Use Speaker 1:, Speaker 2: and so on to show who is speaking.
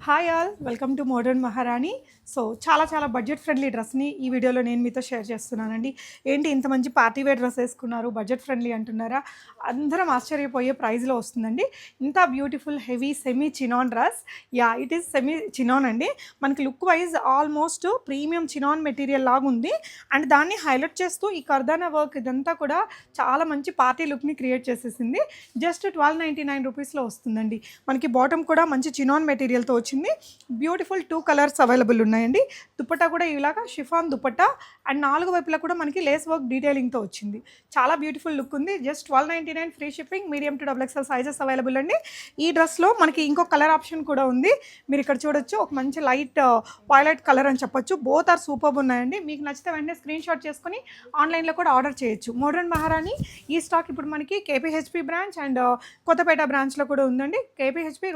Speaker 1: Hi all, welcome to modern మహారాణి. So చాలా budget friendly డ్రెస్ని ఈ వీడియోలో నేను మీతో షేర్ చేస్తున్నానండి. ఏంటి ఇంత మంచి పార్టీ వేర్ డ్రెస్ వేసుకున్నారు, బడ్జెట్ ఫ్రెండ్లీ అంటున్నారా? అందరం ఆశ్చర్యపోయే ప్రైస్లో వస్తుందండి. ఇంత beautiful heavy semi chinon dress. It is semi chinon అండి. మనకి look wise almost premium chinon material లాగా ఉంది. అండ్ దాన్ని హైలైట్ చేస్తూ ఈ కర్దానా వర్క్ ఇదంతా కూడా చాలా మంచి పార్టీ లుక్ని క్రియేట్ చేసేసింది. జస్ట్ 1299 రూపీస్లో వస్తుందండి. మనకి బాటమ్ కూడా మంచి చినాన్ మెటీరియల్తో వచ్చింది. బ్యూటిఫుల్ 2 కలర్స్ అవైలబుల్ ఉన్నాయండి. దుపట్టా కూడా ఇలాగా షిఫాన్ దుపట్టా అండ్ 4 వైపులా కూడా మనకి లేస్ వర్క్ డీటెయిలింగ్తో వచ్చింది. చాలా బ్యూటిఫుల్ లుక్ ఉంది. Just 1299 free shipping, medium to XXL sizes available అండి. ఈ డ్రెస్లో మనకి ఇంకో కలర్ ఆప్షన్ కూడా ఉంది. మీరు ఇక్కడ చూడొచ్చు, ఒక మంచి లైట్ వైలెట్ కలర్ అని చెప్పొచ్చు. బోత్ ఆర్ సూపర్ ఉన్నాయండి. మీకు నచ్చితే వెంటనే స్క్రీన్ షాట్ చేసుకుని ఆన్లైన్లో కూడా ఆర్డర్ చేయొచ్చు. మోడర్న్ మహారాణి ఈ స్టాక్ ఇప్పుడు మనకి KPHP బ్రాంచ్ అండ్ కొత్తపేట బ్రాంచ్లో కూడా ఉందండి. KPHP